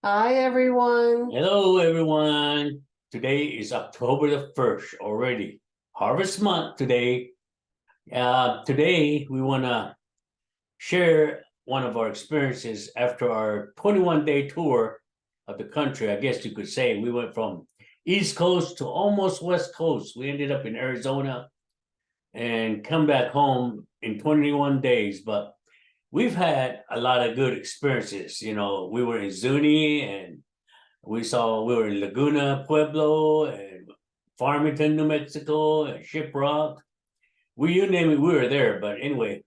Hi, everyone. Hello, everyone. Today is October the 1st already. Harvest month today. Today, we want to share one of our experiences after our 21-day tour of the country. I guess you could say we went from East Coast to almost West Coast. We ended up in Arizona and come back home in 21 days. But we've had a lot of good experiences. We were in Zuni and we were in Laguna, Pueblo, and Farmington, New Mexico, and Shiprock. You name it, we were there. But anyway,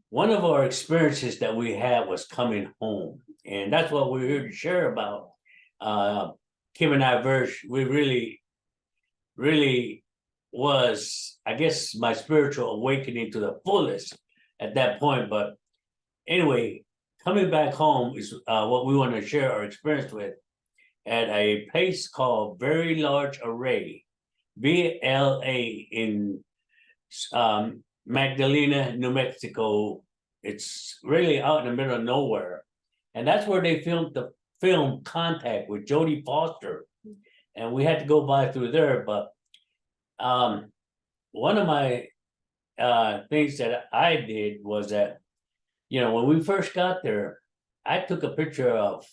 one of our experiences that we had was coming home. And that's what we're here to share about. Uh, Kim and I, we really was, I guess, my spiritual awakening to the fullest at that point. But anyway, coming back home is what we want to share our experience with at a place called Very Large Array, VLA, in Magdalena, New Mexico. It's really out in the middle of nowhere. And that's where they filmed the film Contact with Jodie Foster. And we had to go by through there. But one of my things that I did was that, when we first got there, I took a picture of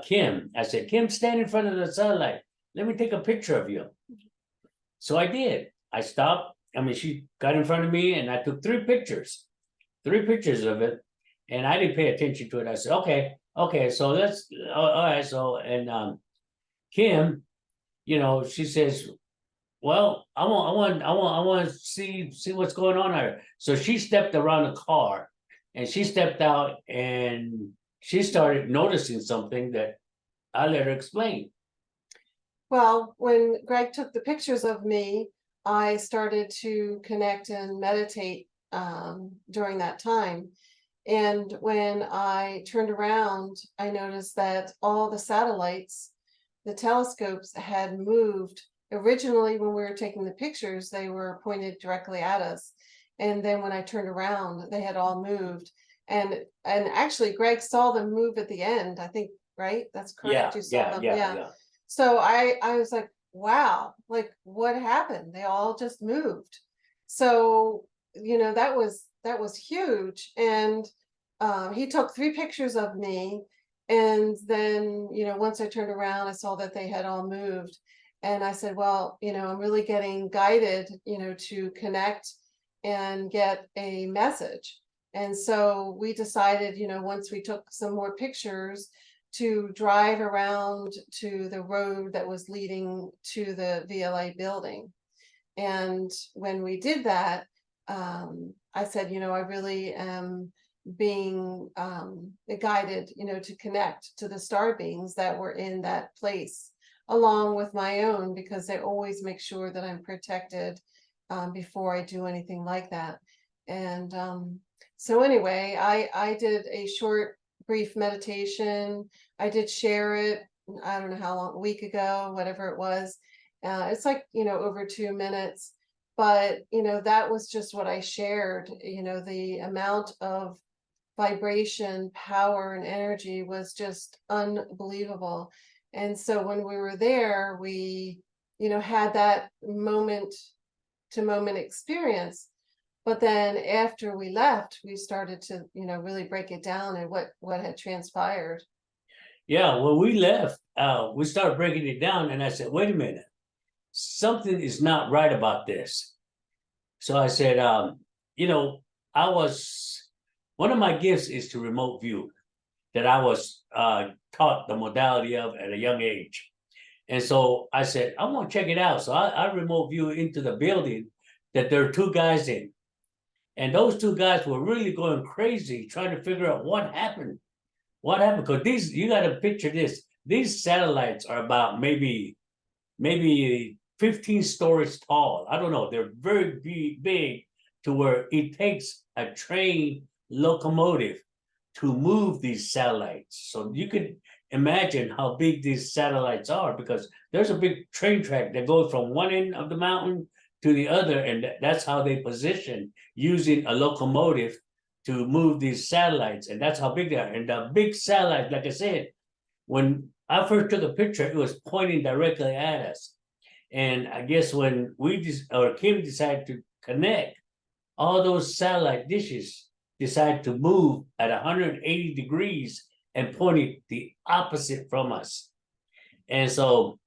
Kim. I said, Kim, stand in front of the satellite. Let me take a picture of you. So I did. I stopped. She got in front of me and I took three pictures of it. And I didn't pay attention to it. I said, okay, so let's, all right. So, and Kim, she says, well, I want to see what's going on here. So she stepped around the car and she stepped out and she started noticing something that I let her explain. Well, when Greg took the pictures of me, I started to connect and meditate during that time. And when I turned around, I noticed that all the satellites, the telescopes, had moved. Originally, when we were taking the pictures, they were pointed directly at us. And then when I turned around, they had all moved. And actually, Greg saw them move at the end, I think, right? That's correct. Yeah, You saw them. yeah. So I was like, wow, like what happened? They all just moved. So, that was huge. And he took three pictures of me. And then, once I turned around, I saw that they had all moved. And I said, well, I'm really getting guided, to connect and get a message. And so we decided, once we took some more pictures, to drive around to the road that was leading to the VLA building. And when we did that, I said, I really am being guided, to connect to the star beings that were in that place, along with my own, because they always make sure that I'm protected before I do anything like that. And so anyway, I did a short, brief meditation. I did share it, I don't know how long, a week ago, whatever it was. It's like, over 2 minutes. But, that was just what I shared. The amount of vibration, power, and energy was just unbelievable. And so when we were there, we, had that moment to moment experience. But then after we left, we started to, really break it down and what had transpired. Yeah, when we left, we started breaking it down, and I said, wait a minute, something is not right about this. So I said, I was, one of my gifts is to remote view that I was taught the modality of at a young age. And so I said, I want to check it out. So I remote view into the building that there are two guys in. And those two guys were really going crazy trying to figure out what happened. What happened? Because you got to picture this. These satellites are about maybe 15 stories tall. I don't know. They're very big to where it takes a train locomotive to move these satellites. So you could imagine how big these satellites are, because there's a big train track that goes from one end of the mountain to the other, and that's how they position using a locomotive to move these satellites, and that's how big they are. And the big satellites, like I said, when I first took a picture, it was pointing directly at us. And I guess when Kim decided to connect, all those satellite dishes decided to move at 180 degrees and pointed the opposite from us. And so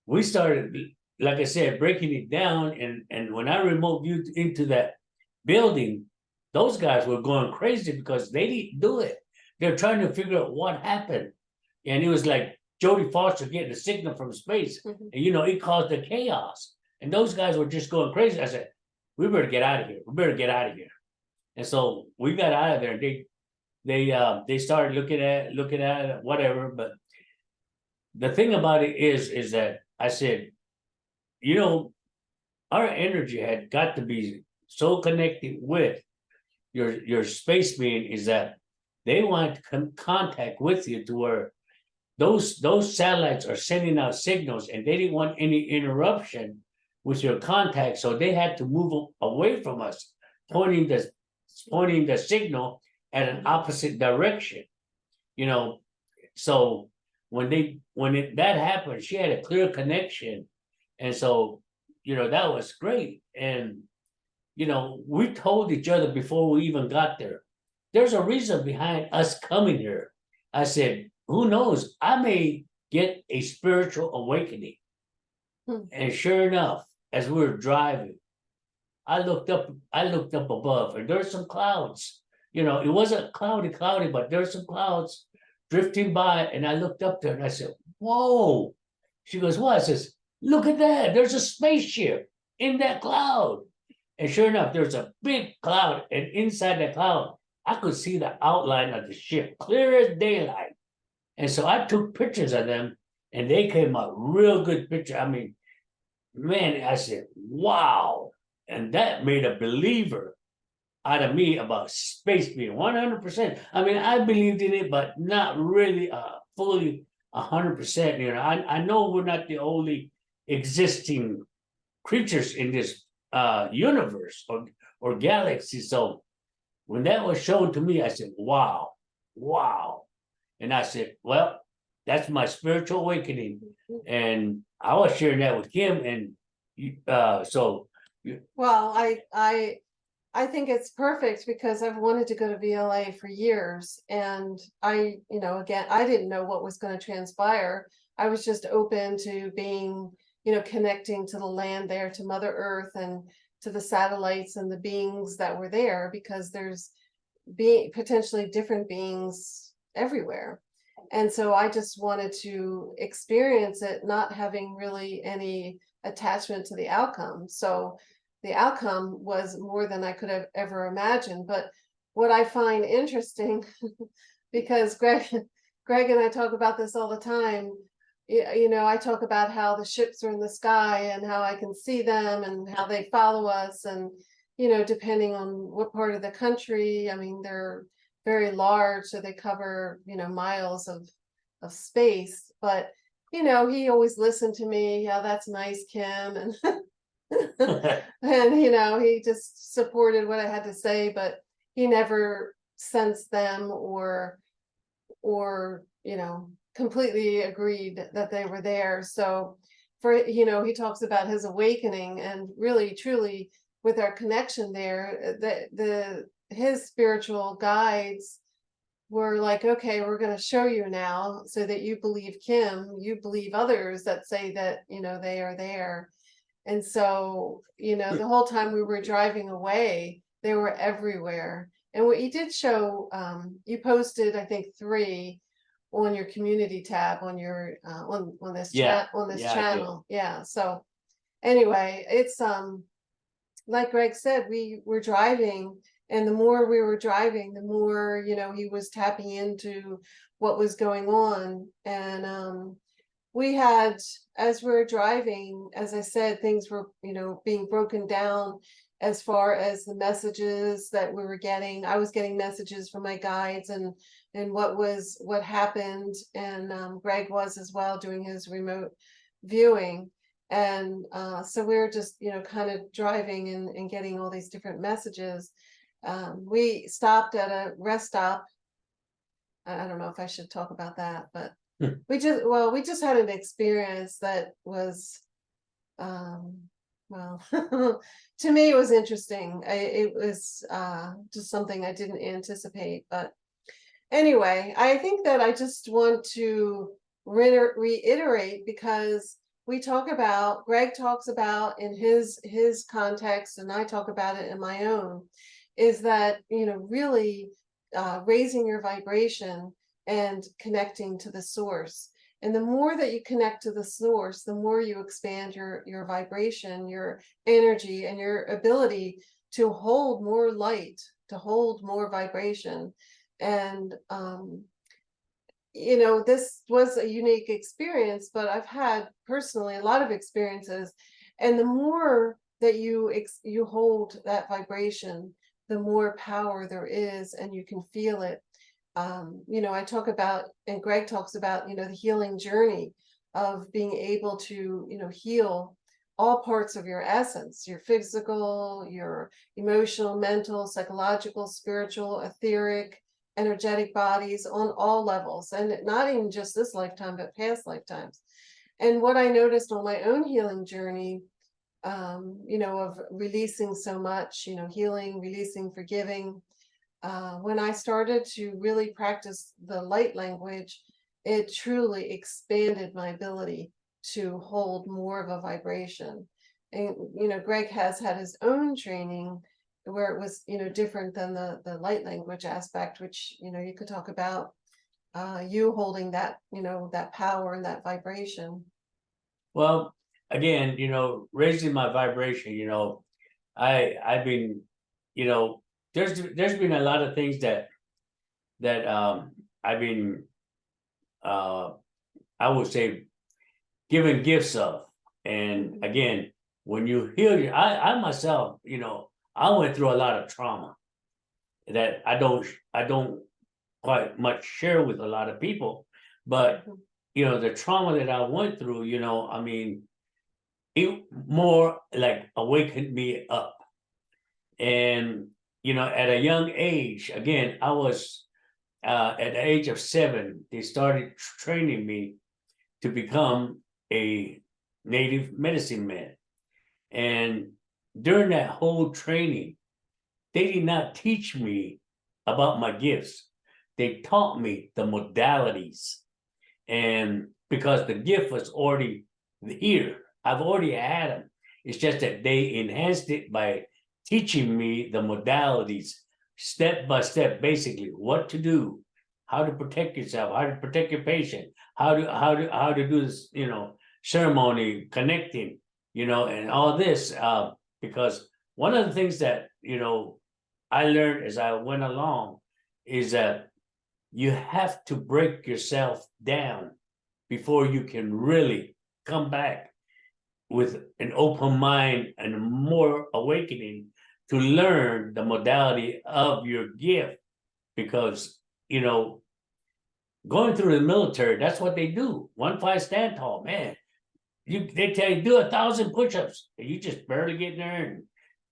we started, like I said, breaking it down. And when I remote viewed into that building, those guys were going crazy because they didn't do it. They're trying to figure out what happened. And it was like Jodie Foster getting a signal from space. Mhm. And, it caused the chaos. And those guys were just going crazy. I said, we better get out of here. We better get out of here. And so we got out of there. They started looking at it, whatever. But the thing about it is that I said, our energy had got to be so connected with your space being, is that they want contact with you to where those satellites are sending out signals, and they didn't want any interruption with your contact, so they had to move away from us, pointing the signal at an opposite direction. So that happened, she had a clear connection, and so that was great. And we told each other before we even got there, there's a reason behind us coming here. I said, who knows? I may get a spiritual awakening. And sure enough, as we were driving, I looked up above, and there's some clouds. It wasn't cloudy, but there's some clouds drifting by, and I looked up there and I said, whoa. She goes, what? I says, look at that. There's a spaceship in that cloud. And sure enough, there's a big cloud, and inside that cloud, I could see the outline of the ship, clear as daylight. And so I took pictures of them, and they came out real good picture. I mean, man, I said, wow. And that made a believer out of me about space being 100%. I mean, I believed in it, but not really fully 100%. I know we're not the only existing creatures in this universe or galaxy. So when that was shown to me, I said, wow. And I said, well, that's my spiritual awakening. And I was sharing that with Kim, and Well, I think it's perfect because I've wanted to go to VLA for years, and again, I didn't know what was going to transpire. I was just open to being, connecting to the land there, to Mother Earth, and to the satellites and the beings that were there, because there's potentially different beings everywhere. And so I just wanted to experience it, not having really any attachment to the outcome. So the outcome was more than I could have ever imagined. But what I find interesting, because Greg and I talk about this all the time, I talk about how the ships are in the sky and how I can see them and how they follow us. And, depending on what part of the country, I mean, they're very large, so they cover, miles of space. But, he always listened to me. Yeah, that's nice, Kim. And and he just supported what I had to say, but he never sensed them or completely agreed that they were there. So he talks about his awakening, and really truly with our connection there, his spiritual guides were like, okay, we're going to show you now, so that you believe Kim, you believe others that say that they are there. And so, the whole time we were driving away, they were everywhere. And what you did show, you posted, I think, 3 on your community tab on your on this channel. Yeah. So anyway, it's like Greg said, we were driving, and the more we were driving, the more he was tapping into what was going on. And we had, as we were driving, as I said, things were, being broken down as far as the messages that we were getting. I was getting messages from my guides and what happened. And Greg was as well, doing his remote viewing. And so we were just, kind of driving and getting all these different messages. We stopped at a rest stop. I don't know if I should talk about that, but we just had an experience that was, well, to me it was interesting. It was just something I didn't anticipate. But anyway, I think that I just want to reiterate, because Greg talks about in his context, and I talk about it in my own, is that, really raising your vibration and connecting to the source. And the more that you connect to the source, the more you expand your vibration, your energy, and your ability to hold more light, to hold more vibration. And this was a unique experience, but I've had personally a lot of experiences. And the more that you hold that vibration, the more power there is, and you can feel it. I talk about, and Greg talks about, the healing journey of being able to, heal all parts of your essence, your physical, your emotional, mental, psychological, spiritual, etheric, energetic bodies on all levels, and not even just this lifetime, but past lifetimes. And what I noticed on my own healing journey, of releasing so much, healing, releasing, forgiving, when I started to really practice the light language, it truly expanded my ability to hold more of a vibration. And, Greg has had his own training where it was, different than the light language aspect, which, you could talk about you holding that, that power and that vibration. Well, again, raising my vibration, I've been, there's been a lot of things that I've been I would say giving gifts of. And again, when you heal I myself, I went through a lot of trauma that I don't quite much share with a lot of people. But the trauma that I went through, I mean, it more like awakened me up. And at a young age, again, I was at the age of 7, they started training me to become a native medicine man. And during that whole training, they did not teach me about my gifts. They taught me the modalities. And because the gift was already here, I've already had them. It's just that they enhanced it by teaching me the modalities, step by step, basically what to do, how to protect yourself, how to protect your patient, how to do this, ceremony, connecting, and all this. Because one of the things that I learned as I went along is that you have to break yourself down before you can really come back with an open mind and more awakening to learn the modality of your gift. Because going through the military, that's what they do. 1-5 stand tall, man. They tell you do 1,000 push-ups, and you just barely get there, and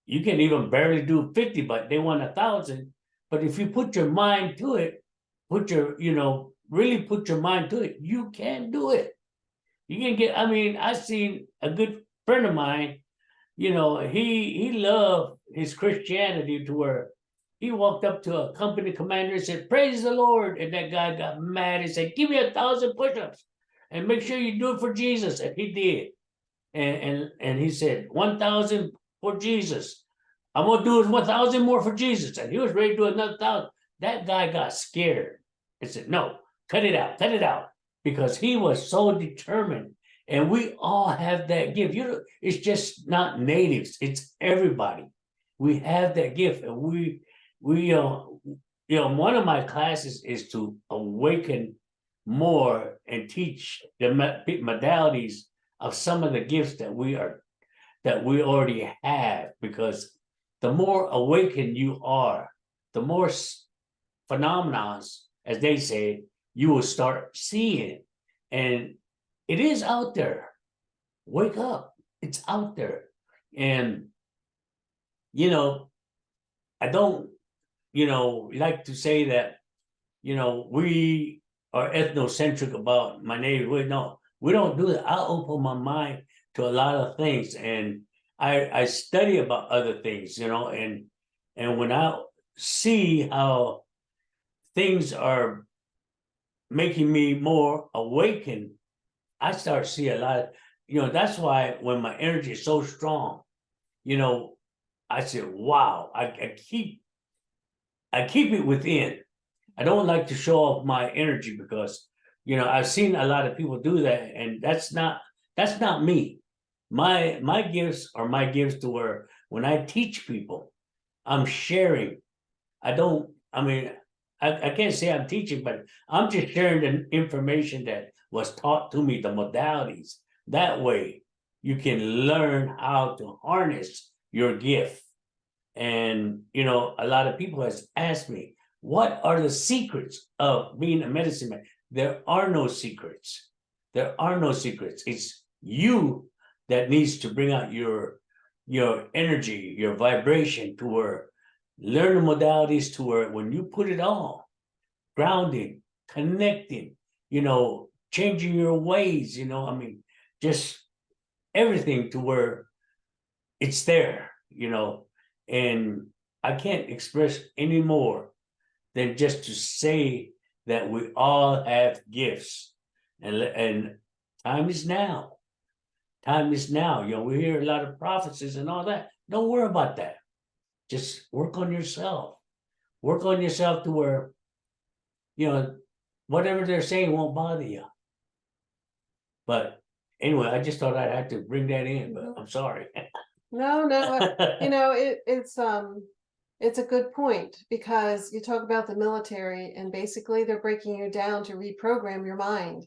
you can even barely do 50, but they want 1,000. But if you put your mind to it, really put your mind to it, you can do it. You can get, I mean, I seen a good friend of mine, he loved his Christianity to where he walked up to a company commander and said, "Praise the Lord." And that guy got mad and said, "Give me 1,000 push-ups and make sure you do it for Jesus." And he did. And he said, 1,000 for Jesus. I'm gonna do 1,000 more for Jesus. And he was ready to do another 1,000. That guy got scared and said, "No, cut it out," because he was so determined. And we all have that gift. It's just not natives, it's everybody. We have that gift, and we one of my classes is to awaken more and teach the modalities of some of the gifts that we already have. Because the more awakened you are, the more phenomena, as they say, you will start seeing. And it is out there. Wake up, it's out there. And I don't like to say that we or ethnocentric about my native way. No, we don't do that. I open my mind to a lot of things, and I study about other things, you know, and when I see how things are making me more awakened, I start to see a lot of, you know, that's why when my energy is so strong, you know, I said, wow, I keep it within. I don't like to show off my energy because, you know, I've seen a lot of people do that, and that's not me. My gifts are my gifts to where when I teach people, I'm sharing. I mean, I can't say I'm teaching, but I'm just sharing the information that was taught to me, the modalities. That way you can learn how to harness your gift. And, you know, a lot of people has asked me, what are the secrets of being a medicine man? There are no secrets. There are no secrets. It's you that needs to bring out your energy, your vibration to where learn the modalities to where when you put it all, grounding, connecting, you know, changing your ways, you know, I mean, just everything to where it's there, you know, and I can't express any more than just to say that we all have gifts, and time is now. Time is now. You know, we hear a lot of prophecies and all that. Don't worry about that. Just work on yourself. Work on yourself to where, you know, whatever they're saying won't bother you. But anyway, I just thought I had to bring that in, but I'm sorry. No, you know, it's a good point, because you talk about the military, and basically they're breaking you down to reprogram your mind.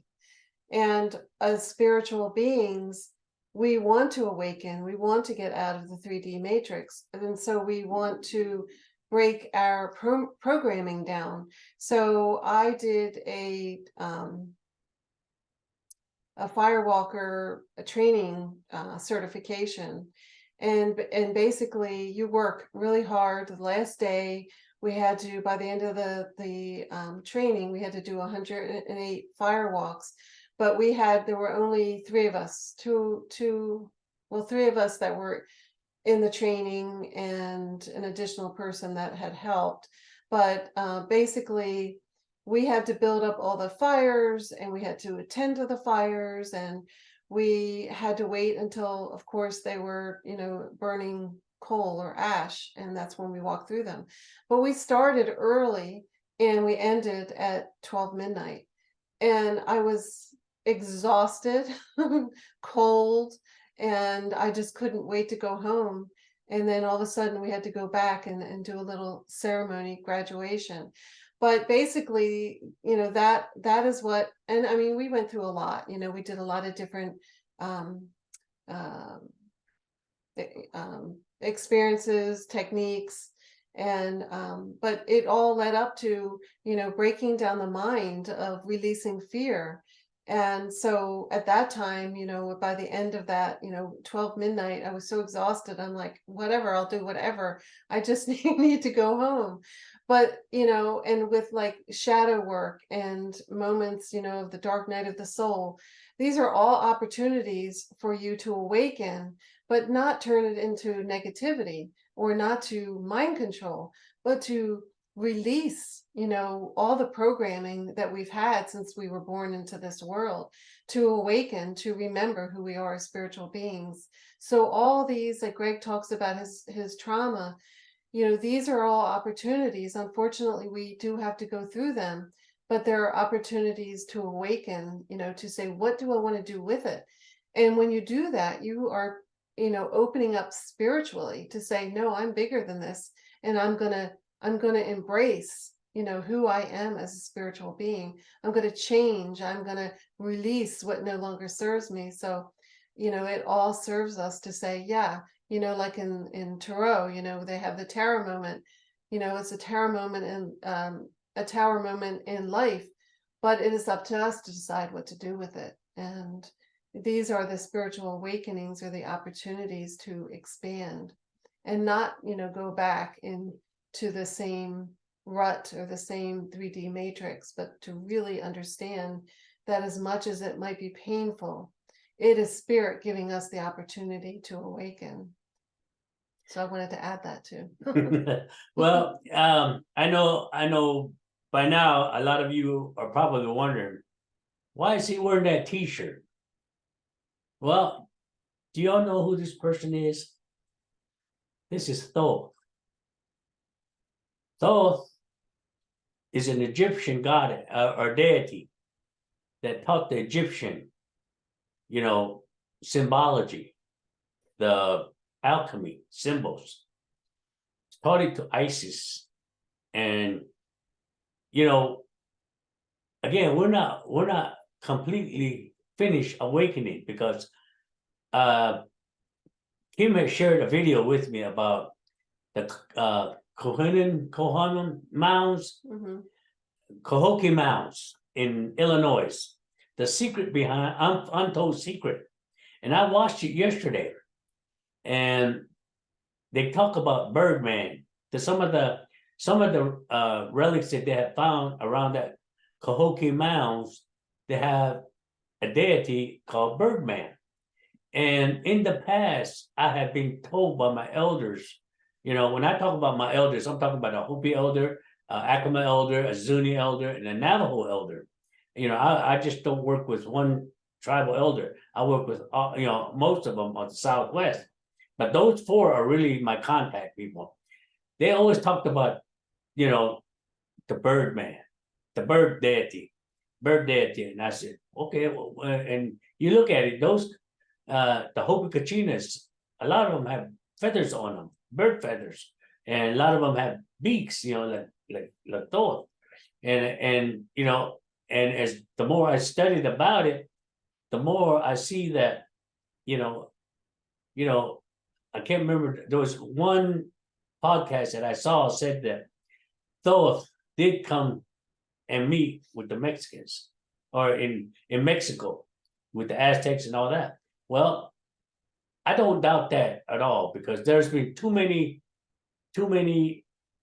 And as spiritual beings, we want to awaken, we want to get out of the 3D matrix, and so we want to break our programming down. So I did a firewalker training certification, and basically you work really hard. The last day we had to, by the end of the training, we had to do 108 firewalks, but there were only three of us, three of us that were in the training, and an additional person that had helped. But basically we had to build up all the fires, and we had to attend to the fires, and we had to wait until, of course, they were, you know, burning coal or ash, and that's when we walked through them. But we started early and we ended at 12 midnight, and I was exhausted, cold, and I just couldn't wait to go home. And then all of a sudden we had to go back and do a little ceremony, graduation. But basically, you know, that is what, and I mean, we went through a lot, you know, we did a lot of different um, um, experiences, techniques, and but it all led up to, you know, breaking down the mind of releasing fear. And so at that time, you know, by the end of that, you know, 12 midnight, I was so exhausted. I'm like, whatever, I'll do whatever. I just need to go home. But, you know, and with like shadow work and moments, you know, of the dark night of the soul, these are all opportunities for you to awaken, but not turn it into negativity, or not to mind control, but to release, you know, all the programming that we've had since we were born into this world, to awaken, to remember who we are as spiritual beings. So all these, like Greg talks about his trauma, you know, these are all opportunities. Unfortunately, we do have to go through them, but there are opportunities to awaken, you know, to say, what do I want to do with it? And when you do that, you are, you know, opening up spiritually to say, no, I'm bigger than this, and I'm gonna embrace, you know, who I am as a spiritual being. I'm going to change. I'm going to release what no longer serves me. So, you know, it all serves us to say, yeah, you know, like in tarot, you know, they have the tower moment. You know, it's a tower moment, and a tower moment in life, but it is up to us to decide what to do with it. And these are the spiritual awakenings, or the opportunities to expand, and not, you know, go back into the same rut or the same 3D matrix, but to really understand that as much as it might be painful, it is spirit giving us the opportunity to awaken. So I wanted to add that too. Well, I know by now a lot of you are probably wondering, why is he wearing that t-shirt? Well, do y'all know who this person is? This is Thoth. Thoth is an Egyptian god or deity that taught the Egyptian, symbology, the alchemy, symbols. Taught it to Isis. And, again, we're not completely finished awakening, because Kim has shared a video with me about the Kohanim Mounds, Mhm. Cahokia Mounds in Illinois. The secret behind Untold Secret. And I watched it yesterday. And they talk about Birdman. Some of the relics that they have found around that Cahokia Mounds, they have a deity called Birdman. And in the past, I have been told by my elders, when I talk about my elders, I'm talking about a Hopi elder, Acoma elder, a Zuni elder, and a Navajo elder. I just don't work with one tribal elder. I work with, most of them on the Southwest. But those four are really my contact people. They always talked about, the Birdman, the bird deity. And I said, okay, well, and you look at it, those, the Hopi Kachinas, a lot of them have feathers on them, bird feathers. And a lot of them have beaks, like Thoth. And as the more I studied about it, the more I see that, I can't remember, there was one podcast that I saw said that Thoth did come and meet with the Mexicans, or in Mexico with the Aztecs and all that. Well, I don't doubt that at all, because there's been too many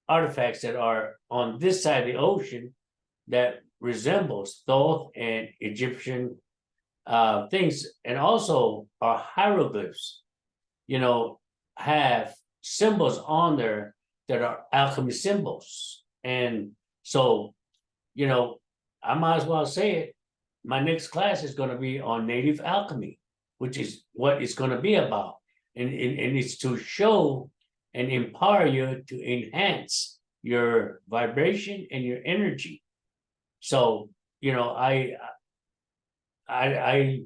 artifacts that are on this side of the ocean that resembles Thoth and Egyptian things, and also our hieroglyphs, have symbols on there that are alchemy symbols. And so, I might as well say it. My next class is going to be on native alchemy, which is what it's going to be about. And it's to show and empower you to enhance your vibration and your energy. So, I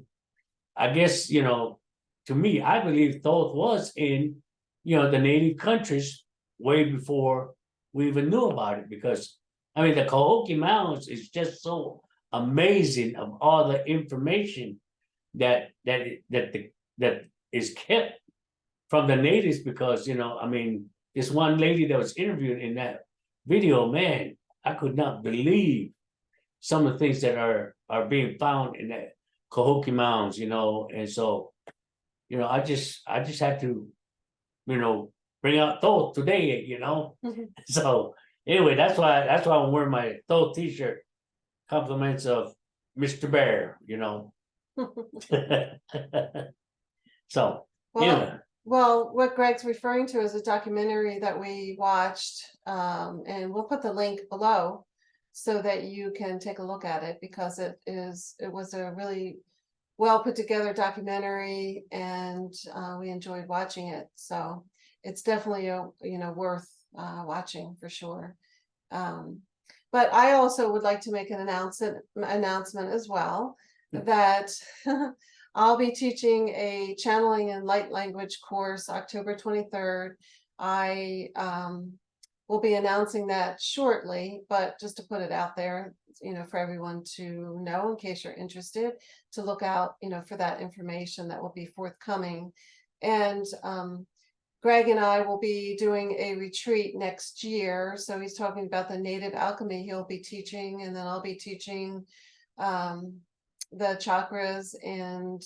guess, to me, I believe Thoth was in, the native countries way before we even knew about it, because I mean, the Cahokia Mounds is just so amazing of all the information that is kept from the natives, because I mean, this one lady that was interviewed in that video, man, I could not believe some of the things that are being found in that Cahokia Mounds, and so, I just had to, bring out Thoth today, Mhm. So anyway, that's why I'm wearing my Thoth t-shirt, compliments of Mr. Bear, So anyway. Well, what Greg's referring to is a documentary that we watched, and we'll put the link below so that you can take a look at it, because it was a really well put together documentary, and we enjoyed watching it. So it's definitely worth watching for sure. But I also would like to make an announcement as well, that I'll be teaching a channeling and light language course October 23rd. I will be announcing that shortly, but just to put it out there, for everyone to know, in case you're interested, to look out, for that information that will be forthcoming. And Greg and I will be doing a retreat next year. So he's talking about the native alchemy he'll be teaching, and then I'll be teaching the chakras and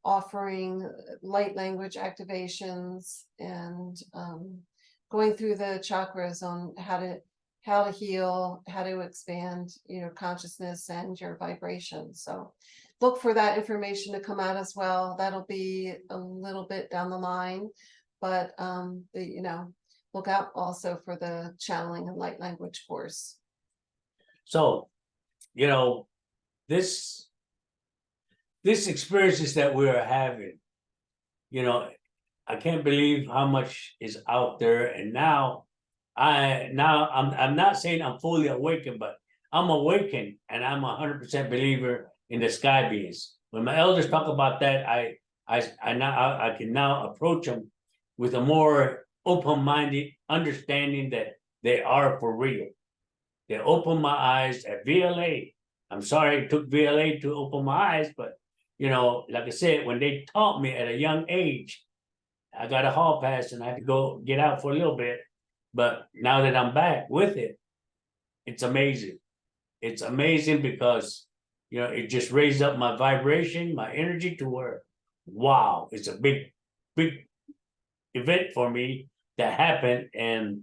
offering light language activations and going through the chakras on how to heal, how to expand your consciousness and your vibration. So look for that information to come out as well. That'll be a little bit down the line, but look out also for the channeling and light language course. So, this experiences that we're having, I can't believe how much is out there. And now I'm not saying I'm fully awakened, but I'm awakened, and I'm 100% believer in the sky beings. When my elders talk about that, I can now approach them with a more open-minded understanding that they are for real. They opened my eyes at VLA. I'm sorry it took VLA to open my eyes, but like I said, when they taught me at a young age, I got a hall pass and I had to go get out for a little bit. But now that I'm back with it, it's amazing. It's amazing because, it just raised up my vibration, my energy to where, wow, it's a big, big event for me that happened. And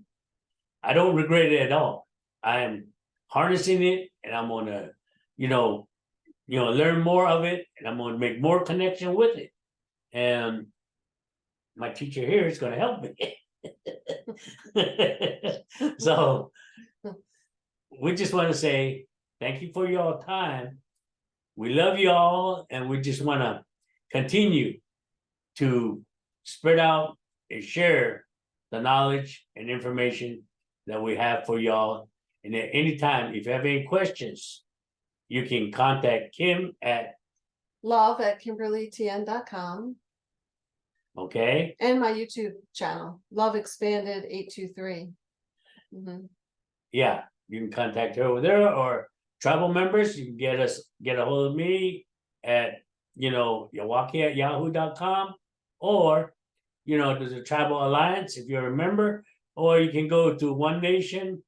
I don't regret it at all. I'm harnessing it, and I'm going to, learn more of it, and I'm going to make more connection with it. And my teacher here is going to help me. So we just want to say thank you for your time. We love you all, and we just want to continue to spread out and share the knowledge and information that we have for y'all. And at any time, if you have any questions, you can contact Kim at love@kimberlytn.com. Okay. And my YouTube channel, Love Expanded 823. Yeah, you can contact her over there, or tribal members, you can get a hold of me at Yawakia at yahoo.com, or there's a tribal alliance if you're a member, or you can go to One Nation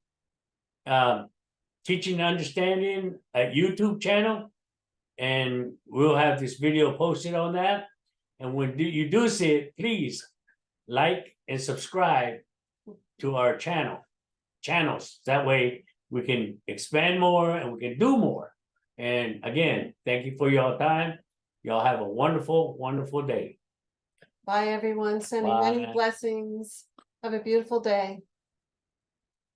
Teaching and Understanding at YouTube channel, and we'll have this video posted on that. And when you do see it, please like and subscribe to our channels. That way we can expand more and we can do more. And again, thank you for your time. Y'all have a wonderful, wonderful day. Bye, everyone. Sending many blessings. Have a beautiful day.